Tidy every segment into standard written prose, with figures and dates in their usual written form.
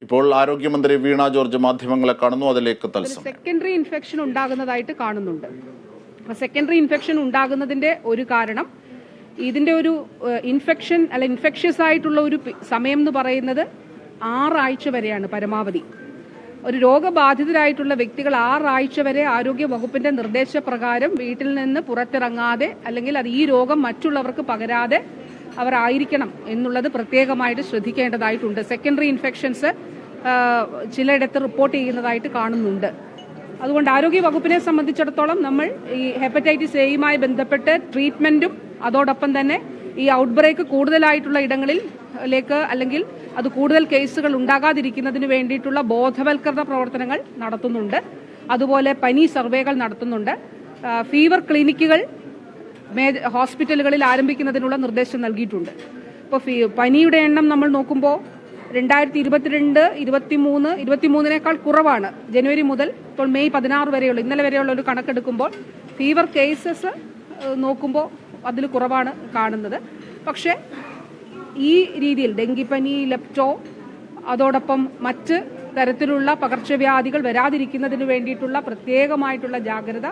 ഇപ്പോൾ ആരോഗ്യമന്ത്രി വീണ ജോർജ് മാധ്യമങ്ങളെ കാണുന്നു. അതിലേക്ക് തത്സമയം. സെക്കൻഡറി ഇൻഫെക്ഷൻ ഉണ്ടാകുന്നതായിട്ട് കാണുന്നുണ്ട്. സെക്കൻഡറി ഇൻഫെക്ഷൻ ഉണ്ടാകുന്നതിന്റെ ഒരു കാരണം ഇതിന്റെ ഒരു ഇൻഫെക്ഷൻ അല്ല ഇൻഫെക്ഷ്യസ് ആയിട്ടുള്ള ഒരു സമയം എന്ന് പറയുന്നത് 6 ആഴ്ച വരെയാണ് പരമാവധി. ഒരു രോഗബാധിതരായിട്ടുള്ള വ്യക്തികൾ 6 ആഴ്ച വരെ ആരോഗ്യ വകുപ്പിന്റെ നിർദ്ദേശപ്രകാരം വീട്ടിൽ നിന്ന് പുറത്തിറങ്ങാതെ അല്ലെങ്കിൽ അത് ഈ രോഗം മറ്റുള്ളവർക്ക് പകരാതെ അവർ ആയിരിക്കണം എന്നുള്ളത് പ്രത്യേകമായിട്ട് ശ്രദ്ധിക്കേണ്ടതായിട്ടുണ്ട്. സെക്കൻഡറി ഇൻഫെക്ഷൻസ് ചിലയിടത്ത് റിപ്പോർട്ട് ചെയ്യുന്നതായിട്ട് കാണുന്നുണ്ട്. അതുകൊണ്ട് ആരോഗ്യ വകുപ്പിനെ സംബന്ധിച്ചിടത്തോളം നമ്മൾ ഈ ഹെപ്പറ്റൈറ്റിസ് എയുമായി ബന്ധപ്പെട്ട് ട്രീറ്റ്മെന്റും അതോടൊപ്പം തന്നെ ഈ ഔട്ട്ബ്രേക്ക് കൂടുതലായിട്ടുള്ള ഇടങ്ങളിലേക്ക് അല്ലെങ്കിൽ അത് കൂടുതൽ കേസുകൾ ഉണ്ടാകാതിരിക്കുന്നതിന് വേണ്ടിയിട്ടുള്ള ബോധവൽക്കരണ പ്രവർത്തനങ്ങൾ നടത്തുന്നുണ്ട്. അതുപോലെ പനി സർവേകൾ നടത്തുന്നുണ്ട്. ഫീവർ ക്ലിനിക്കുകൾ ഹോസ്പിറ്റലുകളിൽ ആരംഭിക്കുന്നതിനുള്ള നിർദ്ദേശം നൽകിയിട്ടുണ്ട്. ഇപ്പോൾ പനിയുടെ എണ്ണം നമ്മൾ നോക്കുമ്പോൾ 2022, 23 കുറവാണ്. ജനുവരി മുതൽ ഇപ്പോൾ മെയ് 16 വരെയുള്ള ഇന്നലെ വരെയുള്ള ഒരു കണക്കെടുക്കുമ്പോൾ ഫീവർ കേസസ് നോക്കുമ്പോൾ അതിൽ കുറവാണ് കാണുന്നത്. പക്ഷേ ഈ രീതിയിൽ ഡെങ്കിപ്പനി, ലെപ്റ്റോ അതോടൊപ്പം മറ്റ് തരത്തിലുള്ള പകർച്ചവ്യാധികൾ വരാതിരിക്കുന്നതിന് വേണ്ടിയിട്ടുള്ള പ്രത്യേകമായിട്ടുള്ള ജാഗ്രത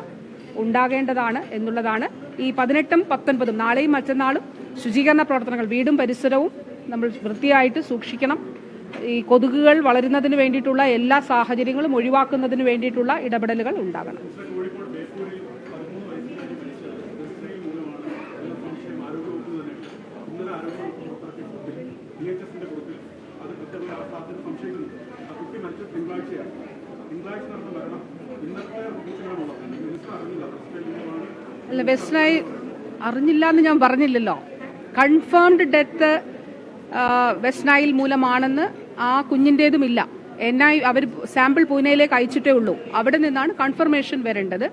ഉണ്ടാകേണ്ടതാണ് എന്നുള്ളതാണ്. ഈ 18ഉം 19ഉം നാളെയും മറ്റന്നാളും ശുചീകരണ പ്രവർത്തനങ്ങൾ വീടും പരിസരവും നമ്മൾ വൃത്തിയായിട്ട് സൂക്ഷിക്കണം. ഈ കൊതുകുകൾ വളരുന്നതിന് വേണ്ടിയിട്ടുള്ള എല്ലാ സാഹചര്യങ്ങളും ഒഴിവാക്കുന്നതിന് വേണ്ടിയിട്ടുള്ള ഇടപെടലുകൾ ഉണ്ടാകണം. അല്ല, വെസ്റ്റ്നൈൽ അറിഞ്ഞില്ല എന്ന് ഞാൻ പറഞ്ഞില്ലല്ലോ. കൺഫേംഡ് ഡെത്ത് വെസ്റ്റ്നൈൽ മൂലമാണെന്ന് ആ കുഞ്ഞിൻ്റെതുമില്ല. അവർ സാമ്പിൾ പൂനെയിലേക്ക് അയച്ചിട്ടേ ഉള്ളൂ. അവിടെ നിന്നാണ് കൺഫർമേഷൻ വരേണ്ടത്.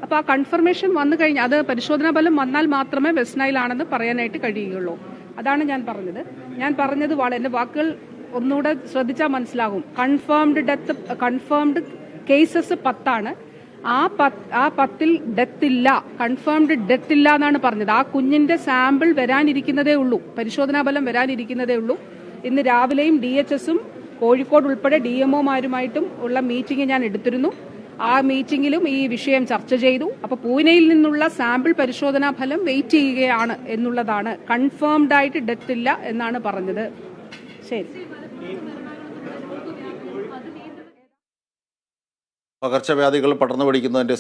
അപ്പോൾ ആ കൺഫർമേഷൻ വന്നു കഴിഞ്ഞാൽ അത് പരിശോധനാ ഫലം വന്നാൽ മാത്രമേ വെസ്റ്റ്നൈൽ ആണെന്ന് പറയാനായിട്ട് കഴിയുകയുള്ളൂ. അതാണ് ഞാൻ പറഞ്ഞത്. ഞാൻ പറഞ്ഞത് എൻ്റെ വാക്കുകൾ ഒന്നുകൂടെ ശ്രദ്ധിച്ചാൽ മനസ്സിലാകും. കൺഫേംഡ് കേസസ് 10 ആ 10ൽ ഡെത്ത് ഇല്ല, കൺഫേംഡ് ഡെത്ത് ഇല്ല എന്നാണ് പറഞ്ഞത്. ആ കുഞ്ഞിന്റെ സാമ്പിൾ വരാനിരിക്കുന്നതേ ഉള്ളൂ, പരിശോധനാ ഫലം വരാനിരിക്കുന്നതേ ഉള്ളൂ. ഇന്ന് രാവിലെയും DHSും കോഴിക്കോട് ഉൾപ്പെടെ DMOമാരുമായിട്ടും ഉള്ള മീറ്റിംഗ് ഞാൻ എടുത്തിരുന്നു. ആ മീറ്റിംഗിലും ഈ വിഷയം ചർച്ച ചെയ്തു. അപ്പോൾ പൂനെയിൽ നിന്നുള്ള സാമ്പിൾ പരിശോധനാ ഫലം വെയിറ്റ് ചെയ്യുകയാണ് എന്നുള്ളതാണ്. കൺഫേംഡ് ആയിട്ട് ഡെത്ത് ഇല്ല എന്നാണ് പറഞ്ഞത്. ശരി. പകർച്ചവ്യാധികൾ പടർന്നു പിടിക്കുന്നതിന്റെ